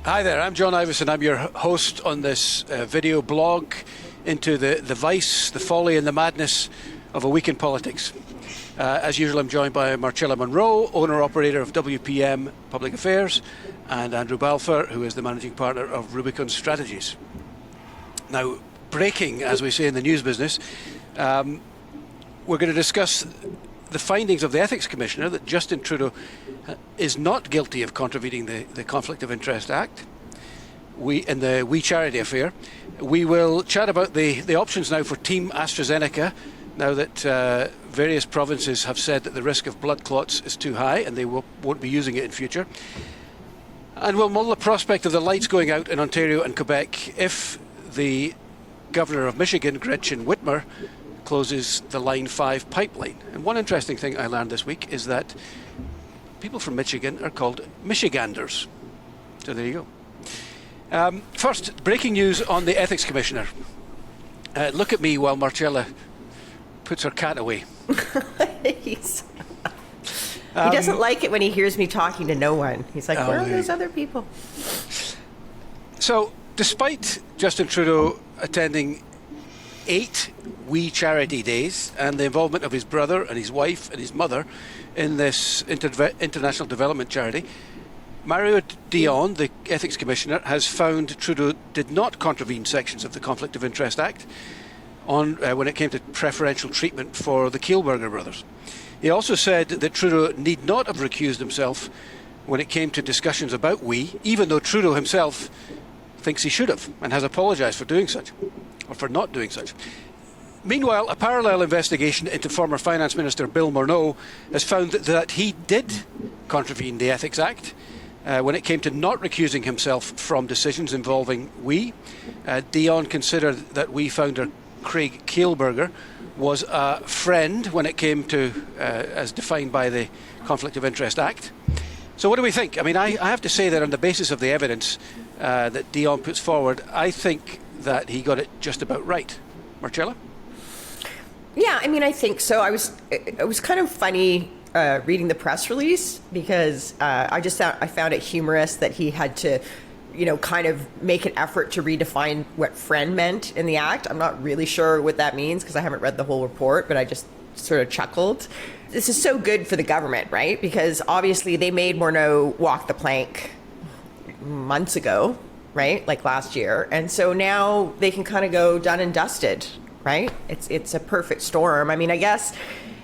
Hi there, I'm John Ivison. I'm your host on this video blog into the vice, the folly and the madness of a week in politics. As usual, I'm joined by Marcella Munro, owner-operator of WPM Public Affairs, and Andrew Balfour, who is the managing partner of Rubicon Strategies. Now, breaking, as we say in the news business, we're going to discuss the findings of the Ethics Commissioner that Justin Trudeau is not guilty of contravening the Conflict of Interest Act in the We Charity affair. We will chat about the options now for Team Astra Zeneca, now that various provinces have said that the risk of blood clots is too high and they won't be using it in future. And we'll mull the prospect of the lights going out in Ontario and Quebec if the Governor of Michigan, Gretchen Whitmer, closes the Line 5 pipeline. And one interesting thing I learned this week is that people from Michigan are called Michiganders. So there you go. First, breaking news on the Ethics Commissioner. Look at me while Marcella puts her cat away. He doesn't like it when he hears me talking to no one. He's like, where are those other people? So, despite Justin Trudeau attending 8 We Charity Days and the involvement of his brother and his wife and his mother in this international development charity, Mario Dion, the Ethics Commissioner, has found Trudeau did not contravene sections of the Conflict of Interest Act when it came to preferential treatment for the Kielburger brothers. He also said that Trudeau need not have recused himself when it came to discussions about we, even though Trudeau himself thinks he should have and has apologised for doing such, or for not doing such. Meanwhile, a parallel investigation into former Finance Minister Bill Morneau has found that he did contravene the Ethics Act when it came to not recusing himself from decisions involving we. Dion considered that we founder Craig Kielburger was a friend when it came to, as defined by the Conflict of Interest Act. So what do we think? I mean, I have to say that on the basis of the evidence that Dion puts forward, I think that he got it just about right. Marcella? Yeah, I mean, I think so. It was kind of funny reading the press release because I found it humorous that he had to, kind of make an effort to redefine what friend meant in the act. I'm not really sure what that means because I haven't read the whole report, but I just sort of chuckled. This is so good for the government, right? Because obviously they made Morneau walk the plank months ago, right? Like last year. And so now they can kind of go done and dusted, right? It's a perfect storm. I mean, I guess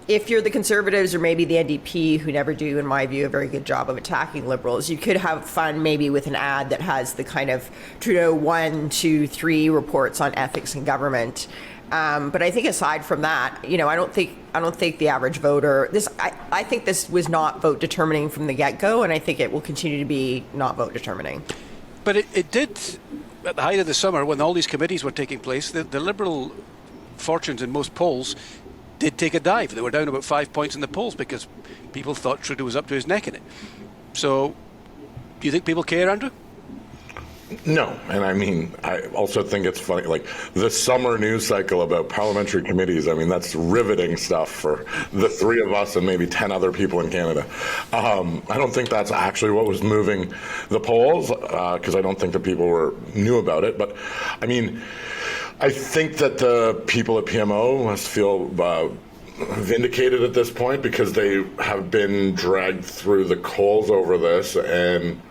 if you're the Conservatives or maybe the NDP, who never do, in my view, a very good job of attacking Liberals, you could have fun maybe with an ad that has the kind of Trudeau 1, 2, 3 reports on ethics in government. But I think aside from that, I don't think the average voter, I think this was not vote determining from the get-go, and I think it will continue to be not vote determining. But it did, at the height of the summer, when all these committees were taking place, the Liberal fortunes in most polls did take a dive. They were down about 5 points in the polls because people thought Trudeau was up to his neck in it. So, do you think people care, Andrew? No, and I mean, I also think it's funny, like the summer news cycle about parliamentary committees, I mean, that's riveting stuff for the 3 of us and maybe 10 other people in Canada. I don't think that's actually what was moving the polls, because I don't think that people knew about it. But, I mean, I think that the people at PMO must feel vindicated at this point because they have been dragged through the coals over this, and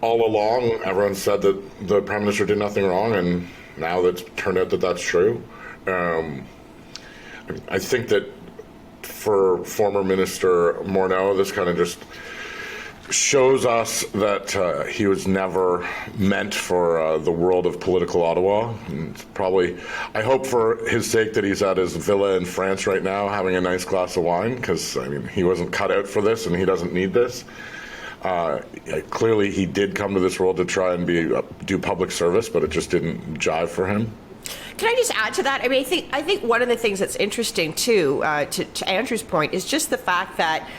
all along everyone said that the Prime Minister did nothing wrong, and now it's turned out that that's true. I think that for former Minister Morneau, this kind of just shows us that he was never meant for the world of political Ottawa. And probably, I hope for his sake that he's at his villa in France right now having a nice glass of wine, because I mean, he wasn't cut out for this and he doesn't need this. Clearly he did come to this world to try and do public service, but it just didn't jive for him. Can I just add to that? I mean, I think one of the things that's interesting too, to Andrew's point, is just the fact that,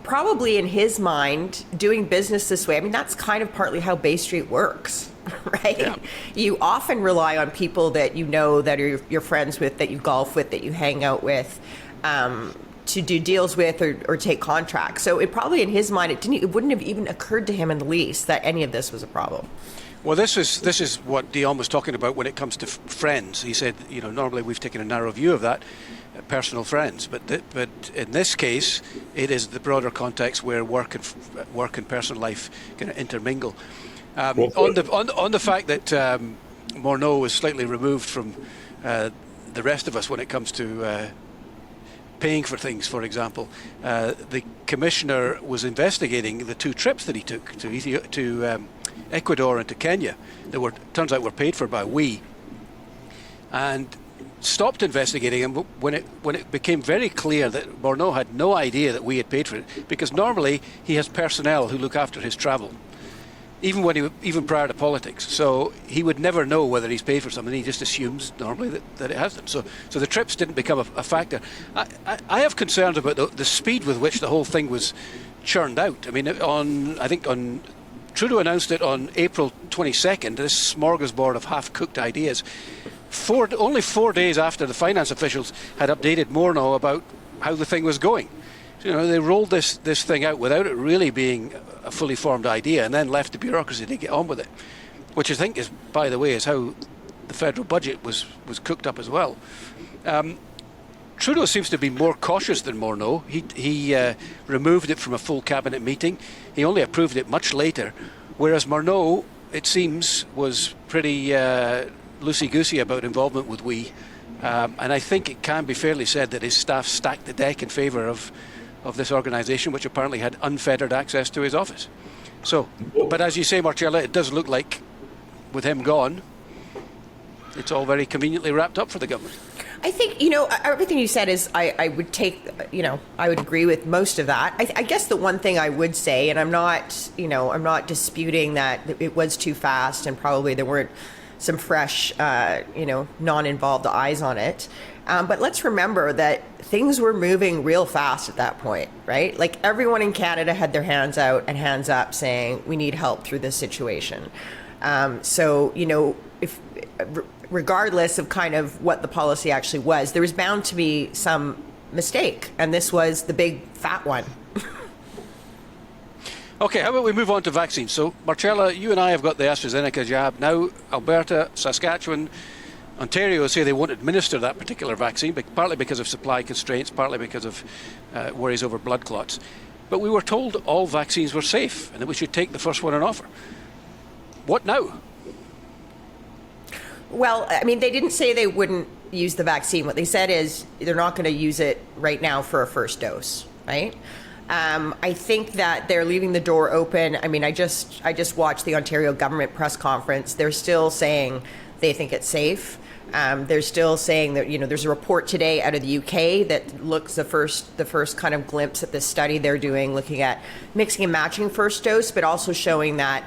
probably in his mind, doing business this way, I mean, that's kind of partly how Bay Street works, right? Yeah. You often rely on people that that are your friends with, that you golf with, that you hang out with, to do deals with or take contracts. So it probably in his mind, it wouldn't have even occurred to him in the least that any of this was a problem. Well, this is what Dion was talking about when it comes to friends. He said, normally we've taken a narrow view of that, personal friends, but in this case, it is the broader context where work and personal life kind of intermingle. On the fact that Morneau is slightly removed from the rest of us when it comes to paying for things, for example, the commissioner was investigating the 2 trips that he took to Ecuador and to Kenya that turns out were paid for by we, and stopped investigating him when it became very clear that Morneau had no idea that we had paid for it, because normally he has personnel who look after his travel, even prior to politics. So he would never know whether he's paid for something. He just assumes normally that it hasn't. So the trips didn't become a factor. I have concerns about the speed with which the whole thing was churned out. I mean, I think Trudeau announced it on April 22nd, this smorgasbord of half-cooked ideas. Only 4 days after the finance officials had updated Morneau about how the thing was going. So, they rolled this thing out without it really being a fully formed idea, and then left the bureaucracy to get on with it, which I think is, by the way, is how the federal budget was cooked up as well. Trudeau seems to be more cautious than Morneau. He removed it from a full cabinet meeting. He only approved it much later, whereas Morneau, it seems, was pretty loosey-goosey about involvement with we. And I think it can be fairly said that his staff stacked the deck in favour of this organisation, which apparently had unfettered access to his office. So, but as you say, Marcella, it does look like, with him gone, it's all very conveniently wrapped up for the government. I think, everything you said is, I would take, I would agree with most of that. I guess the one thing I would say, and I'm not disputing that it was too fast and probably there weren't some fresh, non-involved eyes on it. But let's remember that things were moving real fast at that point, right? Like everyone in Canada had their hands out and hands up saying, we need help through this situation. If regardless of kind of what the policy actually was, there was bound to be some mistake. And this was the big fat one. Okay, how about we move on to vaccines? So, Marcella, you and I have got the AstraZeneca jab. Now, Alberta, Saskatchewan, Ontario say they won't administer that particular vaccine, partly because of supply constraints, partly because of worries over blood clots. But we were told all vaccines were safe and that we should take the first one on offer. What now? Well, I mean, they didn't say they wouldn't use the vaccine. What they said is they're not going to use it right now for a first dose, right? I think that they're leaving the door open. I mean, I just watched the Ontario government press conference. They're still saying they think it's safe. They're still saying that, there's a report today out of the UK that looks the first kind of glimpse at this study they're doing, looking at mixing and matching first dose, but also showing that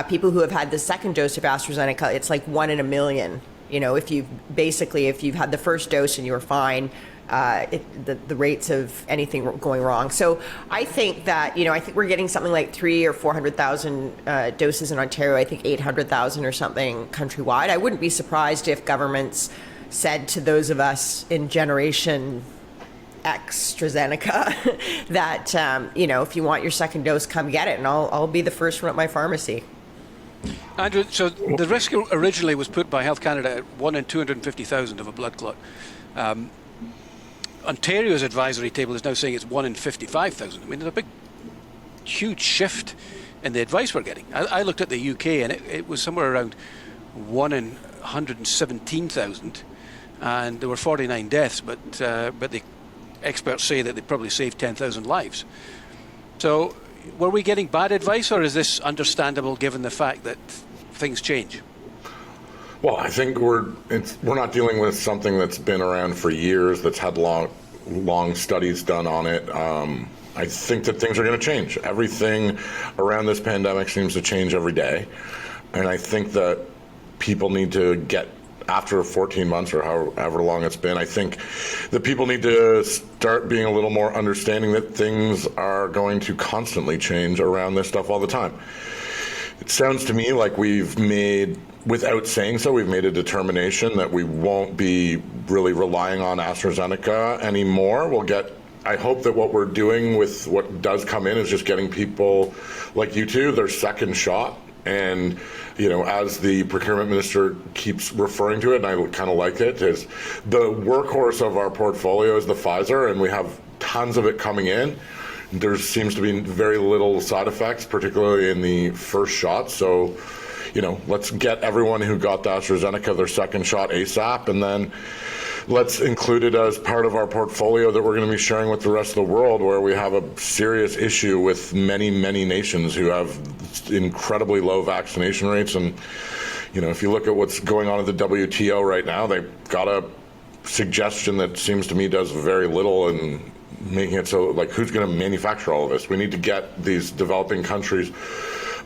people who have had the second dose of AstraZeneca, it's like 1 in a million. If you've had the first dose and you were fine, the rates of anything going wrong. So I think that, I think we're getting something like 300,000 or 400,000 doses in Ontario. I think 800,000 or something countrywide. I wouldn't be surprised if governments said to those of us in generation AstraZeneca that, if you want your second dose, come get it. And I'll be the first one at my pharmacy. Andrew, so the risk originally was put by Health Canada at 1 in 250,000 of a blood clot. Ontario's advisory table is now saying it's 1 in 55,000. I mean, there's a huge shift in the advice we're getting. I looked at the UK and it was somewhere around 1 in 117,000, and there were 49 deaths, but the experts say that they probably saved 10,000 lives. So, were we getting bad advice, or is this understandable given the fact that things change? Well, I think we're not dealing with something that's been around for years, that's had long studies done on it. I think that things are going to change. Everything around this pandemic seems to change every day. And I think that people need to get, after 14 months or however long it's been, I think that people need to start being a little more understanding that things are going to constantly change around this stuff all the time. It sounds to me like we've made, without saying so, we've made a determination that we won't be really relying on AstraZeneca anymore. We'll get I hope that what we're doing with what does come in is just getting people like you two their second shot. And, as the procurement minister keeps referring to it, and I kind of like it, is the workhorse of our portfolio is the Pfizer, and we have tons of it coming in. There seems to be very little side effects, particularly in the first shot. So, let's get everyone who got the AstraZeneca their second shot ASAP, and then let's include it as part of our portfolio that we're going to be sharing with the rest of the world, where we have a serious issue with many, many nations who have incredibly low vaccination rates. And, if you look at what's going on at the WTO right now, they've got a suggestion that seems to me does very little in making it so, who's going to manufacture all of this? We need to get these developing countries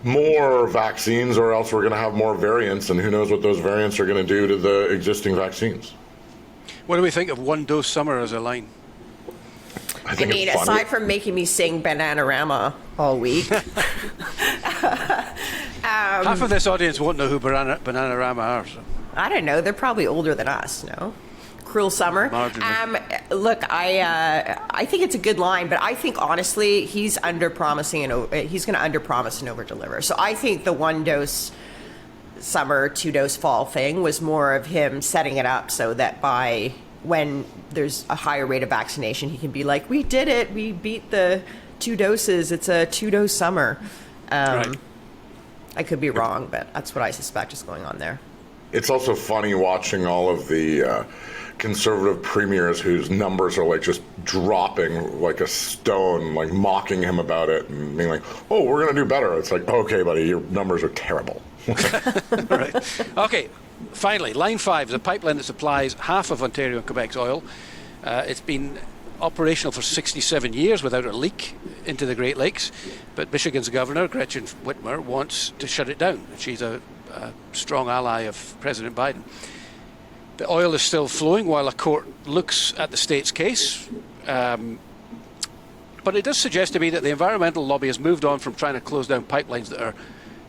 more vaccines, or else we're going to have more variants, and who knows what those variants are going to do to the existing vaccines. What do we think of one dose summer as a line? I mean, aside from making me sing Bananarama all week. Half of this audience won't know who Bananarama are. So. I don't know. They're probably older than us, no? Cruel Summer. Look, I think it's a good line, but I think honestly he's under-promising and he's going to under-promise and over-deliver. So I think the 1-dose summer, 2-dose fall thing was more of him setting it up so that by when there's a higher rate of vaccination, he can be like, we did it, we beat the 2 doses, it's a 2-dose summer. Right. I could be wrong, but that's what I suspect is going on there. It's also funny watching all of the conservative premiers whose numbers are just dropping like a stone, mocking him about it and being like, oh, we're going to do better. It's like, okay, buddy, your numbers are terrible. Right. Okay, finally, Line 5 is a pipeline that supplies half of Ontario and Quebec's oil. It's been operational for 67 years without a leak into the Great Lakes, but Michigan's governor, Gretchen Whitmer, wants to shut it down. She's a strong ally of President Biden. The oil is still flowing while a court looks at the state's case. But it does suggest to me that the environmental lobby has moved on from trying to close down pipelines that are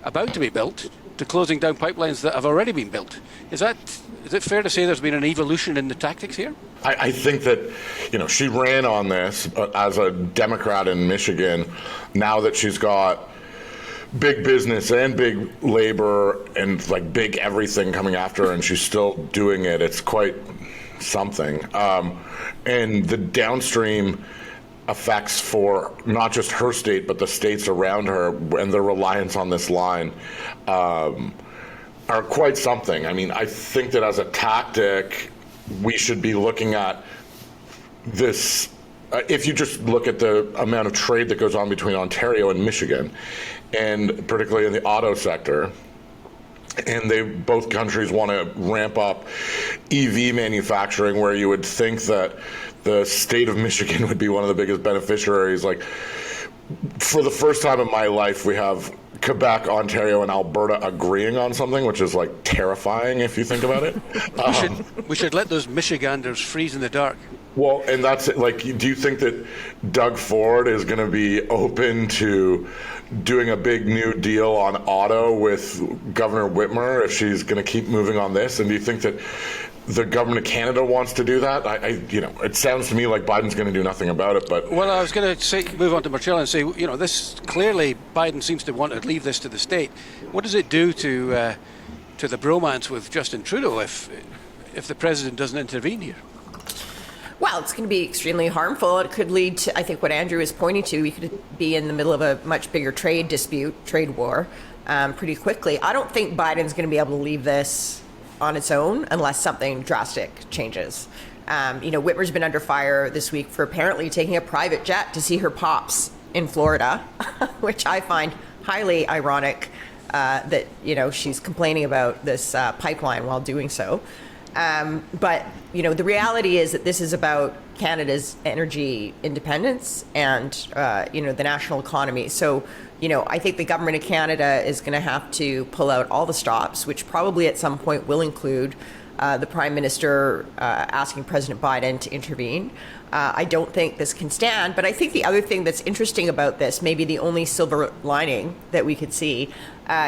about to be built to closing down pipelines that have already been built. Is it fair to say there's been an evolution in the tactics here? I think that, she ran on this as a Democrat in Michigan. Now that she's got big business and big labor and big everything coming after her, and she's still doing it, it's quite something. And the downstream effects for not just her state, but the states around her and their reliance on this line are quite something. I mean, I think that as a tactic, we should be looking at this. If you just look at the amount of trade that goes on between Ontario and Michigan, and particularly in the auto sector, and both countries want to ramp up EV manufacturing, where you would think that the state of Michigan would be one of the biggest beneficiaries. For the first time in my life, we have Quebec, Ontario, and Alberta agreeing on something, which is terrifying if you think about it. We should let those Michiganders freeze in the dark. Well, and that's do you think that Doug Ford is going to be open to doing a big new deal on auto with Governor Whitmer if she's going to keep moving on this? And do you think that the government of Canada wants to do that? It sounds to me like Biden's going to do nothing about it. But well, I was going to move on to Marcella and say, this clearly Biden seems to want to leave this to the state. What does it do to the bromance with Justin Trudeau if the president doesn't intervene here? Well, it's going to be extremely harmful. It could lead to, I think, what Andrew is pointing to. We could be in the middle of a much bigger trade war, pretty quickly. I don't think Biden's going to be able to leave this on its own unless something drastic changes. Whitmer's been under fire this week for apparently taking a private jet to see her pops in Florida, which I find highly ironic that, she's complaining about this pipeline while doing so. But the reality is that this is about Canada's energy independence and, the national economy. So, I think the government of Canada is going to have to pull out all the stops, which probably at some point will include the Prime Minister asking President Biden to intervene. I don't think this can stand. But I think the other thing that's interesting about this, maybe the only silver lining that we could see,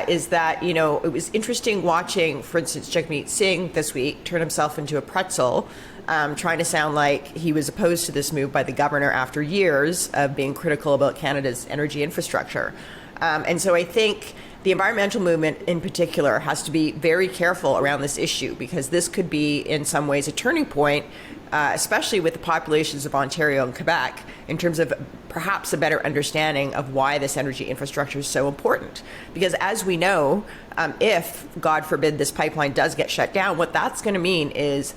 is that, it was interesting watching, for instance, Jagmeet Singh this week turn himself into a pretzel trying to sound like he was opposed to this move by the governor after years of being critical about Canada's energy infrastructure. And so I think the environmental movement in particular has to be very careful around this issue, because this could be in some ways a turning point, especially with the populations of Ontario and Quebec, in terms of perhaps a better understanding of why this energy infrastructure is so important. Because as we know, if, God forbid, this pipeline does get shut down, what that's going to mean is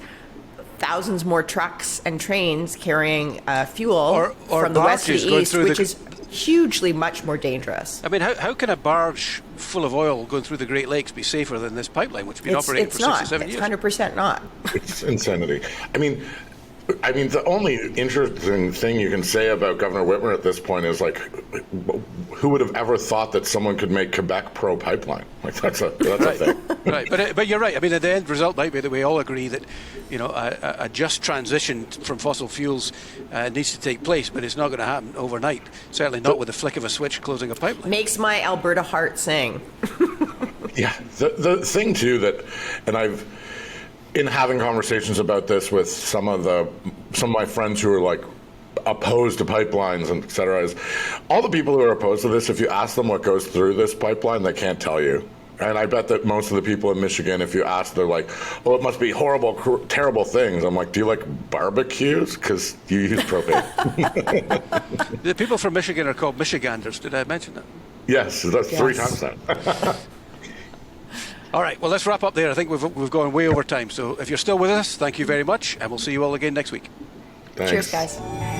thousands more trucks and trains carrying fuel or from the west to barges the going east, through which is hugely much more dangerous. I mean, how can a barge full of oil going through the Great Lakes be safer than this pipeline, which has been operating for 67 years? It's 100% not. It's insanity. I mean, the only interesting thing you can say about Governor Whitmer at this point is, like, who would have ever thought that someone could make Quebec pro-pipeline? Like, that's a thing. Right, but you're right. I mean, the end result might be that we all agree that, you know, a just transition from fossil fuels needs to take place, but it's not going to happen overnight. Certainly not with the flick of a switch closing a pipeline. Makes my Alberta heart sing. Yeah, the thing too that, and I've, in having conversations about this with some of my friends who are like opposed to pipelines and et cetera, is all the people who are opposed to this, if you ask them what goes through this pipeline, they can't tell you. And I bet that most of the people in Michigan, if you ask, they're like, "Oh, it must be horrible, terrible things." I'm like, "Do you like barbecues? Because you use propane." The people from Michigan are called Michiganders. Did I mention that? Yes, that's 3 times that. All right, well, let's wrap up there. I think we've gone way over time. So if you're still with us, thank you very much, and we'll see you all again next week. Thanks. Cheers, guys.